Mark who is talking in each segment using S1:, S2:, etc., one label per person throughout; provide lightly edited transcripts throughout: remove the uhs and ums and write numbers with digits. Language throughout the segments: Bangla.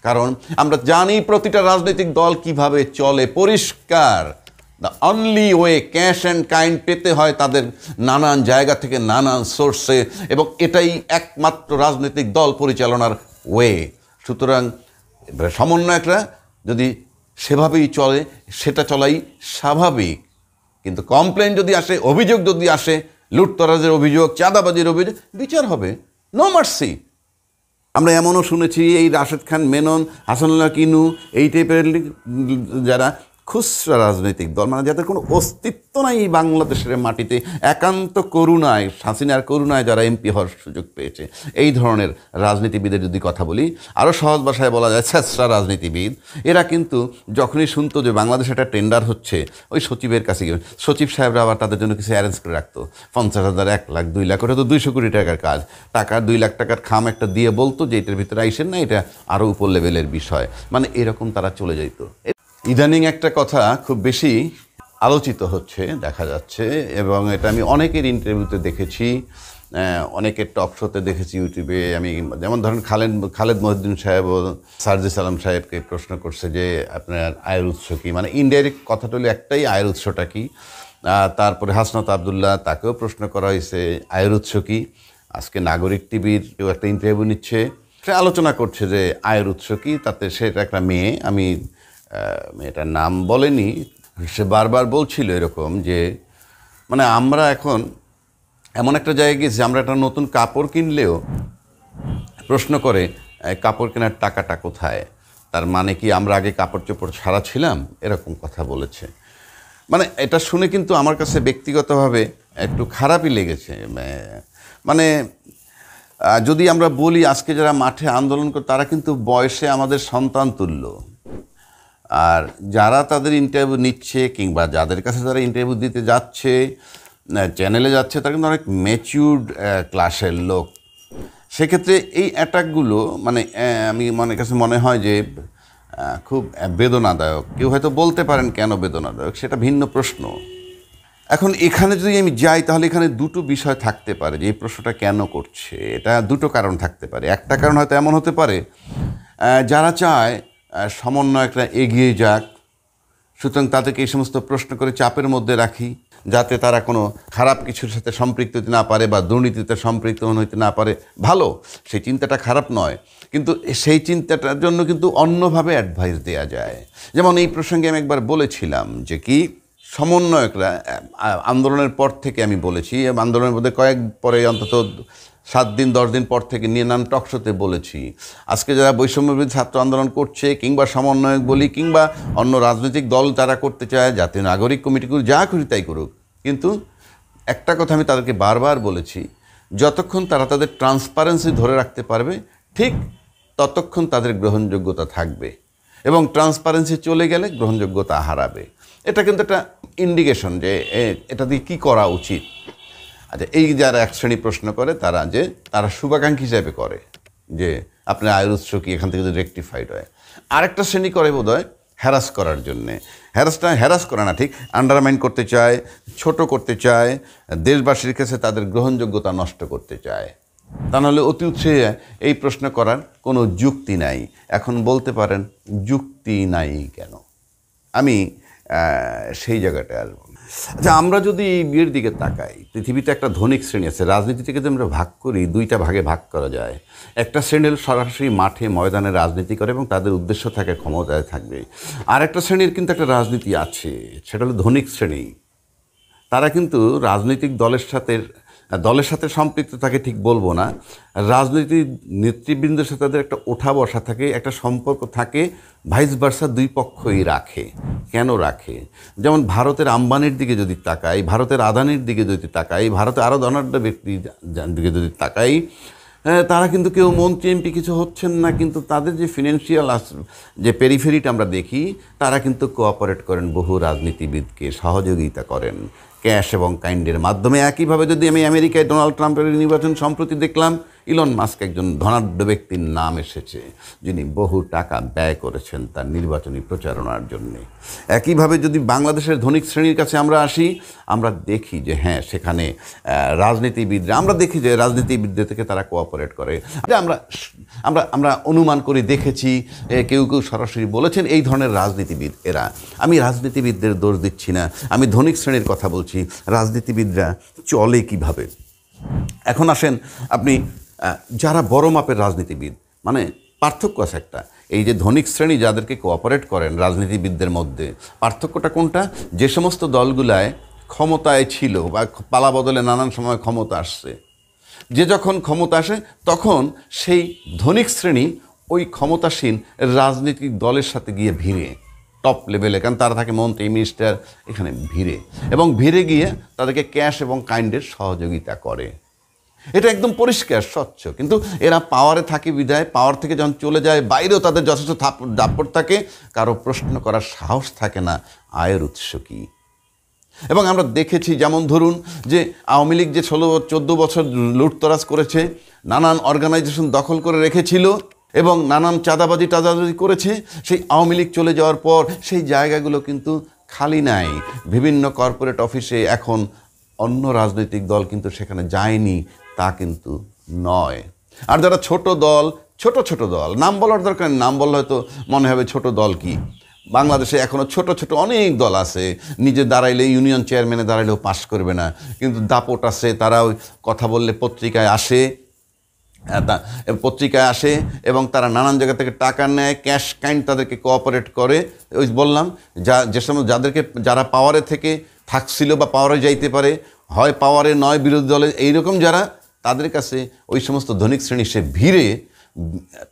S1: কারণ আমরা জানি প্রতিটা রাজনৈতিক দল কিভাবে চলে, পরিষ্কার। The only way cash and kind পেতে হয় তাদের নানান জায়গা থেকে, নানান সোর্সে, এবং এটাই একমাত্র রাজনৈতিক দল পরিচালনার ওয়ে। সুতরাং সমন্বয়করা যদি সেভাবেই চলে, সেটা চলাই স্বাভাবিক। কিন্তু কমপ্লেন যদি আসে, অভিযোগ যদি আসে, লুটতরাজের অভিযোগ, চাঁদাবাজির অভিযোগ, বিচার হবে, নো মার্সি। আমরা এমনও শুনেছি এই রাশেদ খান মেনন, হাসানুল্লাহ কিনু, এই টাইপের যারা খুচরা রাজনৈতিক দল, মানে যাদের কোনো অস্তিত্ব নাই এই বাংলাদেশের মাটিতে, একান্ত করুণায়, হাসিনার করুণায় যারা এমপি হওয়ার সুযোগ পেয়েছে, এই ধরনের রাজনীতিবিদের যদি কথা বলি, আরও সহজ ভাষায় বলা যায় ছেঁচড়া রাজনীতিবিদ। এরা কিন্তু যখনই শুনতো যে বাংলাদেশে একটা টেন্ডার হচ্ছে, ওই সচিবের কাছে গিয়ে সচিব সাহেবরা আবার তাদের জন্য কিছু অ্যারেঞ্জ করে রাখতো, 50,000, 1 লাখ, 2 লাখ, ওটা তো 200 কোটি টাকার কাজ। টাকা 2 লাখ টাকার খাম একটা দিয়ে বলতো যে এটার ভিতরে আইসেন না, এটা আরও উপর লেভেলের বিষয়, মানে এরকম তারা চলে যেত। ইদানিং একটা কথা খুব বেশি আলোচিত হচ্ছে দেখা যাচ্ছে, এবং এটা আমি অনেকের ইন্টারভিউতে দেখেছি, অনেকের টক শোতে দেখেছি ইউটিউবে। আমি যেমন ধরেন খালেদ মহিউদ্দিন সাহেব ও সার্জিস আলম সাহেবকে প্রশ্ন করছে যে আপনার আয়ের উৎস কী, মানে ইনডাইরেক্ট কথাটা হলো একটাই, আয়ের উৎসটা কী। তারপরে হাসনাত আবদুল্লাহ, তাকেও প্রশ্ন করা হয়েছে আয়ের উৎস কী। আজকে নাগরিক টিভির কেউ একটা ইন্টারভিউ নিচ্ছে, সে আলোচনা করছে যে আয়ের উৎস কী। তাতে সেটা একটা মেয়ে, আমি মেয়েটার নাম বলেনি, সে বারবার বলছিল এরকম যে মানে আমরা এখন এমন একটা জায়গায় গেছি, আমরা একটা নতুন কাপড় কিনলেও প্রশ্ন করে কাপড় কেনার টাকাটা কোথায়, তার মানে কি আমরা আগে কাপড় চোপড় ছাড়া ছিলাম, এরকম কথা বলেছে। মানে এটা শুনে কিন্তু আমার কাছে ব্যক্তিগতভাবে একটু খারাপই লেগেছে। মানে যদি আমরা বলি আজকে যারা মাঠে আন্দোলন করে তারা কিন্তু বয়সে আমাদের সন্তান তুল্য, আর যারা তাদের ইন্টারভিউ নিচ্ছে কিংবা যাদের কাছে তারা ইন্টারভিউ দিতে যাচ্ছে, চ্যানেলে যাচ্ছে, তারা কিন্তু অনেক ম্যাচিউরড ক্লাসের লোক। সেক্ষেত্রে এই অ্যাটাকগুলো মানে আমি মনের কাছে মনে হয় যে খুব বেদনাদায়ক। কেউ হয়তো বলতে পারেন কেন বেদনাদায়ক, সেটা ভিন্ন প্রশ্ন। এখন এখানে যদি আমি যাই তাহলে এখানে দুটো বিষয় থাকতে পারে যে এই প্রশ্নটা কেন করছে। এটা দুটো কারণ থাকতে পারে। একটা কারণ হয়তো এমন হতে পারে যারা চায় সমন্বয়করা এগিয়ে যাক, সুতরাং তাদেরকে এই সমস্ত প্রশ্ন করে চাপের মধ্যে রাখি যাতে তারা কোনো খারাপ কিছুর সাথে সম্পৃক্ত হতে না পারে বা দুর্নীতিতে সম্পৃক্ত হতে না পারে। ভালো, সেই চিন্তাটা খারাপ নয়, কিন্তু সেই চিন্তাটার জন্য কিন্তু অন্যভাবে অ্যাডভাইস দেওয়া যায়। যেমন এই প্রসঙ্গে আমি একবার বলেছিলাম যে কি সমন্বয়করা আন্দোলনের পর থেকে, আমি বলেছি আন্দোলনের মধ্যে পরে অন্তত 7 দিন 10 দিন পর থেকে নিয়ে নাম টকশোতে বলেছি, আজকে যারা বৈষম্যবিরোধী ছাত্র আন্দোলন করছে কিংবা সমন্বয়ক বলি কিংবা অন্য রাজনৈতিক দল যারা করতে চায়, জাতীয় নাগরিক কমিটি করুক, যা করি তাই করুক, কিন্তু একটা কথা আমি তাদেরকে বারবার বলেছি, যতক্ষণ তারা তাদের ট্রান্সপারেন্সি ধরে রাখতে পারবে ঠিক ততক্ষণ তাদের গ্রহণযোগ্যতা থাকবে, এবং ট্রান্সপারেন্সি চলে গেলে গ্রহণযোগ্যতা হারাবে। এটা কিন্তু একটা ইন্ডিকেশন যে এটা দিয়ে কী করা উচিত। আচ্ছা, এই যারা এক শ্রেণী প্রশ্ন করে তারা শুভাকাঙ্ক্ষী হিসাবে করে যে আপনার আয়ের উৎস কি, এখান থেকে যদি রেকটিফাইড হয়। আরেকটা শ্রেণী করে বোধ হয় হ্যারাস করার জন্যে, হ্যারাস করা না ঠিক, আন্ডারমাইন করতে চায়, ছোট করতে চায়, দেশবাসীর কাছে তাদের গ্রহণযোগ্যতা নষ্ট করতে চায়। তা নাহলে অতি উৎসাহে এই প্রশ্ন করার কোনো যুক্তি নাই। এখন বলতে পারেন যুক্তি নাই কেন, আমি সেই জায়গাটা আসবো। আচ্ছা, আমরা যদি এই বিয়ের দিকে তাকাই, পৃথিবীতে একটা ধনিক শ্রেণী আছে। রাজনীতি থেকে যদি আমরা ভাগ করি, 2টা ভাগে ভাগ করা যায়। একটা শ্রেণীর সরাসরি মাঠে ময়দানে রাজনীতি করে এবং তাদের উদ্দেশ্য থাকে ক্ষমতায় থাকবে। আর একটা শ্রেণীর কিন্তু একটা রাজনীতি আছে, সেটা হলো ধনিক শ্রেণী। তারা কিন্তু রাজনৈতিক দলের সাথে সম্পৃক্ত থাকে ঠিক বলবো না, রাজনৈতিক নেতৃবৃন্দের সাথে তাদের একটা ওঠা বসা থাকে, একটা সম্পর্ক থাকে, ভাইস ভার্সা, দুই পক্ষই রাখে। কেন রাখে? যেমন ভারতের আম্বানির দিকে যদি তাকাই, ভারতের আদানির দিকে যদি তাকাই, ভারতের আরও ধনাঢ্য ব্যক্তির দিকে যদি তাকাই, তারা কিন্তু কেউ মন্ত্রী এমপি কিছু হচ্ছেন না, কিন্তু তাদের যে ফিনান্সিয়াল যে পেরিফেরিটা আমরা দেখি, তারা কিন্তু কোঅপারেট করেন বহু রাজনীতিবিদকে, সহযোগিতা করেন। ক্যাশ এবং কাইন্ডের মাধ্যমে। একইভাবে যদি আমি আমেরিকায় ডোনাল্ড ট্রাম্পের নির্বাচন সম্প্রতি দেখলাম, ইলন মাস্ক একজন ধনাঢ্য ব্যক্তির নাম এসেছে যিনি বহু টাকা ব্যয় করেছেন তার নির্বাচনী প্রচারণার জন্যে। একইভাবে যদি বাংলাদেশের ধনিক শ্রেণীর কাছে আমরা আসি, আমরা দেখি যে হ্যাঁ, সেখানে রাজনীতিবিদরা, আমরা দেখি যে রাজনীতিবিদদের থেকে তারা কোঅপারেট করে। আমরা আমরা আমরা অনুমান করে দেখেছি, কেউ কেউ সরাসরি বলেছেন এই ধরনের রাজনীতিবিদ এরা। আমি রাজনীতিবিদদের দোষ দিচ্ছি না, আমি ধনিক শ্রেণীর কথা বলছি। রাজনীতিবিদরা চলে কিভাবে? এখন আসেন আপনি যারা বড় মাপের রাজনীতিবিদ, মানে পার্থক্য আছে একটা। এই যে ধনিক শ্রেণী যাদেরকে কোঅপারেট করেন রাজনীতিবিদদের মধ্যে, পার্থক্যটা কোনটা? যে সমস্ত দলগুলায় ক্ষমতায় ছিল বা পালা বদলে নানান সময় ক্ষমতা আসছে, যে যখন ক্ষমতা আসে তখন সেই ধনিক শ্রেণী ওই ক্ষমতাসীন রাজনৈতিক দলের সাথে গিয়ে ভিড়ে, টপ লেভেলে, কারণ তারা থাকে মন্ত্রী মিনিস্টার, এখানে ভিড়ে, এবং ভিড়ে গিয়ে তাদেরকে ক্যাশ এবং কাইন্ডের সহযোগিতা করে। এটা একদম পরিষ্কার স্বচ্ছ। কিন্তু এরা পাওয়ারে থাকে বিদায়, পাওয়ার থেকে যখন চলে যায় বাইরেও তাদের যথেষ্ট দাপট থাকে, কারো প্রশ্ন করার সাহস থাকে না আয়ের উৎস কী। এবং আমরা দেখেছি, যেমন ধরুন যে আওয়ামী লীগ যে 16-14 বছর লুটতরাজ করেছে, নানান অর্গানাইজেশন দখল করে রেখেছিল এবং নানান চাঁদাবাজি করেছে, সেই আওয়ামী লীগ চলে যাওয়ার পর সেই জায়গাগুলো কিন্তু খালি নাই। বিভিন্ন কর্পোরেট অফিসে এখন অন্য রাজনৈতিক দল কিন্তু সেখানে যায়নি, তা কিন্তু নয়। আর যারা ছোট দল, ছোট দল, নাম বলার দরকার, নাম বললে হয়তো মনে হবে ছোট দল কি। বাংলাদেশে এখনও ছোট অনেক দল আছে, নিজে দাঁড়াইলে ইউনিয়ন চেয়ারম্যানে দাঁড়াইলেও পাস করবে না, কিন্তু দাপট আছে, তারা ওই কথা বললে পত্রিকায় আসে এবং তারা নানান জায়গা থেকে টাকা নেয়, ক্যাশ কাইন্ড তাদেরকে কোঅপারেট করে। ওই বললাম, যে সময় যারা পাওয়ারে থেকে থাকছিল বা পাওয়ারে যাইতে পারে, হয় পাওয়ারে নয় বিরোধী দলে, এইরকম যারা, তাদের কাছে ওই সমস্ত ধনিক শ্রেণী সে ভিড়ে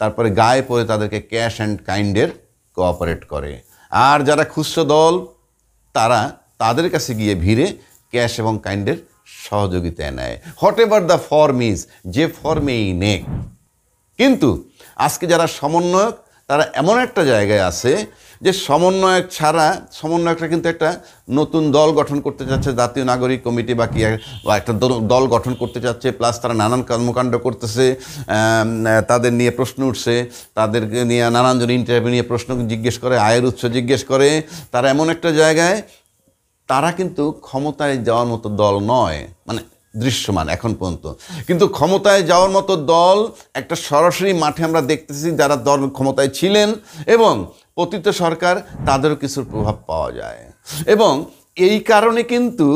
S1: তারপরে গায়ে পড়ে তাদেরকে ক্যাশ অ্যান্ড কাইন্ডের কোঅপারেট করে। আর যারা খুচরো দল, তারা তাদের কাছে গিয়ে ভিড়ে ক্যাশ এবং কাইন্ডের সহযোগিতায় নেয়, what ever the form is, যে ফর্মেই নেক। কিন্তু আজকে যারা সমন্বয়ক, তারা এমন একটা জায়গায় আছে যে সমন্বয়করা কিন্তু একটা নতুন দল গঠন করতে চাচ্ছে, জাতীয় নাগরিক কমিটি বা একটা দল গঠন করতে চাচ্ছে, প্লাস তারা নানান কর্মকাণ্ড করতেছে, তাদের নিয়ে প্রশ্ন উঠছে, তাদেরকে নিয়ে নানানজন ইন্টারভিউ নিয়ে প্রশ্ন জিজ্ঞেস করে, আয়ের উৎস জিজ্ঞেস করে। তারা এমন একটা জায়গায়, তারা কিন্তু ক্ষমতায় যাওয়ার মতো দল নয়, মানে দৃশ্যমান এখন পর্যন্ত। কিন্তু ক্ষমতায় যাওয়ার মতো দল একটা সরাসরি মাঠে আমরা দেখতেছি, যারা দল ক্ষমতায় ছিলেন এবং পতিত সরকার, তাদেরও কিছুর প্রভাব পাওয়া যায়। এবং এই কারণে কিন্তু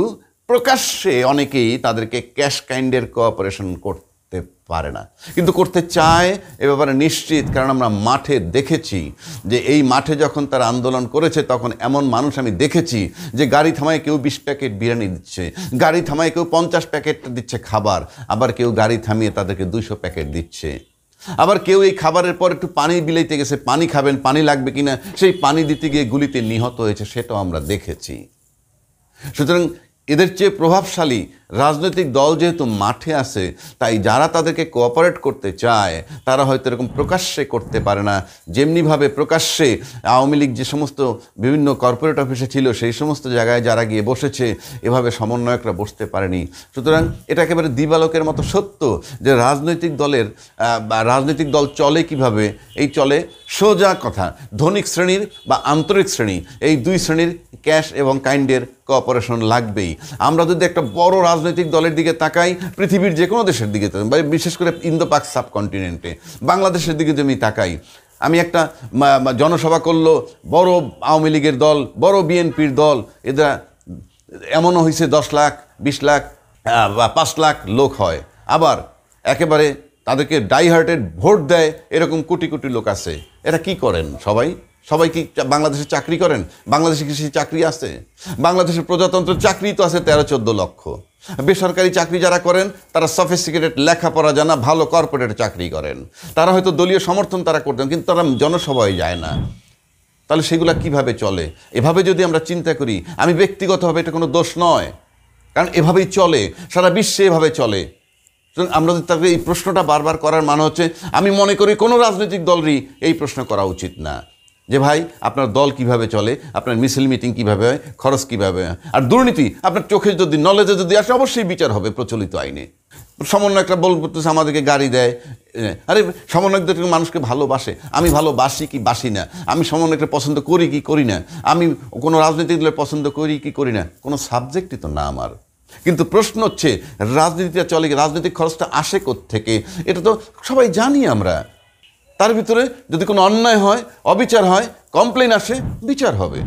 S1: প্রকাশ্যে অনেকেই তাদেরকে ক্যাশ কাইন্ডের কোঅপারেশন করতে পারে না, কিন্তু করতে চায় এ ব্যাপারে নিশ্চিত। কারণ আমরা মাঠে দেখেছি যে এই মাঠে যখন তারা আন্দোলন করেছে, তখন এমন মানুষ আমি দেখেছি যে গাড়ি থামায় কেউ 20 প্যাকেট বিরিয়ানি দিচ্ছে, গাড়ি থামায় কেউ 50 প্যাকেট দিচ্ছে খাবার, আবার কেউ গাড়ি থামিয়ে তাদেরকে 200 প্যাকেট দিচ্ছে। আবার কেউ এই খাবারের পর একটু পানি বিলাইতে গেছে, পানি খাবেন, পানি লাগবে কিনা, সেই পানি দিতে গিয়ে গুলিতে নিহত হয়েছে, সেটাও আমরা দেখেছি। সুতরাং এদের চেয়ে প্রভাবশালী রাজনৈতিক দল যেহেতু মাঠে আছে, তাই যারা তাদেরকে কোঅপারেট করতে চায়, তারা হয়তো এরকম প্রকাশ্যে করতে পারে না। যেমনিভাবে প্রকাশ্যে আওয়ামী লীগ যে সমস্ত বিভিন্ন কর্পোরেট অফিসে ছিল, সেই সমস্ত জায়গায় যারা গিয়ে বসেছে, এভাবে সমন্বয়করা বসতে পারেনি। সুতরাং এটা একেবারে দিবালোকের মতো সত্য যে রাজনৈতিক দল চলে কিভাবে। এই চলে সোজা কথা, ধনিক শ্রেণীর বা আন্তরিক শ্রেণী, এই দুই শ্রেণীর ক্যাশ এবং কাইন্ডের কোঅপারেশন লাগবেই। আমরা যদি একটা বড় রাজনৈতিক দলের দিকে তাকাই, পৃথিবীর যে কোনো দেশের দিকে, বিশেষ করে ইন্দো পাক সাবকন্টিনেন্টে বাংলাদেশের দিকে যদি আমি তাকাই, আমি একটা জনসভা করলো বড় আওয়ামী লীগের দল, বড় বিএনপির দল, এরা এমনও হয়েছে 10 লাখ 20 লাখ বা 5 লাখ লোক হয়, আবার একেবারে তাদেরকে ডাইহার্টেড ভোট দেয় এরকম কোটি কোটি লোক আছে। এরা কি করেন? সবাই কি বাংলাদেশে চাকরি করেন? বাংলাদেশে কৃষি চাকরি আছে? বাংলাদেশের প্রজাতন্ত্রের চাকরি তো আছে 13-14 লক্ষ। বেসরকারি চাকরি যারা করেন, তারা সফিস্টিকেটেড, লেখাপড়া জানা, ভালো কর্পোরেট চাকরি করেন। তারা হয়তো দলীয় সমর্থন তারা করতেন, কিন্তু তারা জনসভায় যায় না। তাহলে সেগুলা কিভাবে চলে? এভাবে যদি আমরা চিন্তা করি, আমি ব্যক্তিগতভাবে এটা কোনো দোষ নয়, কারণ এভাবেই চলে, সারা বিশ্বে এভাবে চলে। আমরা যদি তাকে এই প্রশ্নটা বারবার করার মানে হচ্ছে, আমি মনে করি কোনো রাজনৈতিক দলেরই এই প্রশ্ন করা উচিত না। যে ভাই আপনার দল কিভাবে চলে, আপনার মিছিল মিটিং কিভাবে হয়, খরচ কিভাবে হয়। আর দুর্নীতি আপনার চোখে যদি নলেজে যদি আসে অবশ্যই বিচার হবে প্রচলিত আইনে। সমন্বয়করা বলতেছে আমাদেরকে গাড়ি দেয়, আরে সমন্বয়কদের মানুষকে ভালোবাসে, আমি ভালোবাসি কি বাসি না, আমি সমন্বয়ককে পছন্দ করি কি করি না, আমি কোনো রাজনৈতিক দলের পছন্দ করি কি করি না, কোনো সাবজেক্টই তো না আমার। কিন্তু প্রশ্ন হচ্ছে রাজনীতিটা চলে, রাজনৈতিক খরচটা আসে কোত্থেকে, এটা তো সবাই জানি আমরা। তার ভিতরে যদি কোনো অন্যায় হয়, অবিচার হয়, কমপ্লেন আসে, বিচার হবে।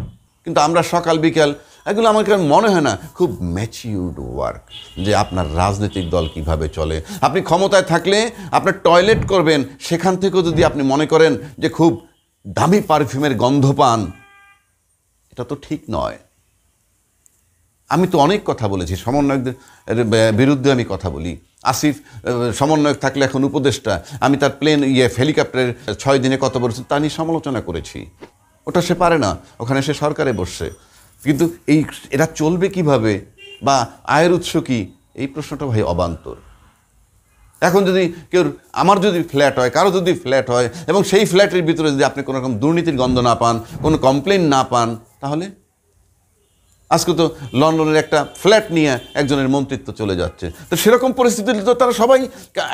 S1: কিন্তু আমরা সকাল বিকাল এগুলো আমার কাছে মনে হয় না খুব ম্যাচিউরড ওয়ার্ক, যে আপনার রাজনৈতিক দল কিভাবে চলে। আপনি ক্ষমতায় থাকলে আপনার টয়লেট করবেন, সেখান থেকেও যদি আপনি মনে করেন যে খুব দামি পারফিউমের গন্ধ পান, এটা তো ঠিক নয়। আমি তো অনেক কথা বলেছি, সমন্বয়কদের বিরুদ্ধে আমি কথা বলি। আসিফ সমন্বয়ক থাকলে এখন উপদেষ্টা, আমি তার প্লেন হেলিকপ্টারের 6 দিনে কত বলেছি তা নিয়ে সমালোচনা করেছি। ওটা সে পারে না, ওখানে সে সরকারে বসছে। কিন্তু এরা চলবে কিভাবে বা আয়ের উৎস কী, এই প্রশ্নটা ভাই অবান্তর। এখন যদি কেউ, আমার যদি ফ্ল্যাট হয়, কারো যদি ফ্ল্যাট হয়, এবং সেই ফ্ল্যাটের ভিতরে যদি আপনি কোনো রকম দুর্নীতির গন্ধ না পান, কোনো কমপ্লেন না পান, তাহলে আজকে তো লন্ডনের একটা ফ্ল্যাট নিয়ে একজনের মন্ত্রিত্ব চলে যাচ্ছে। তো সেরকম পরিস্থিতিতে তো তারা সবাই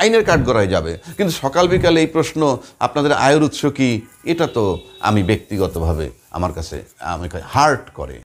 S1: আইনের কাঠগড়ায় যাবে। কিন্তু সকাল বিকালে এই প্রশ্ন আপনাদের আয়ের উৎস কী, এটা তো আমি ব্যক্তিগতভাবে আমার কাছে আমাকে হার্ট করে।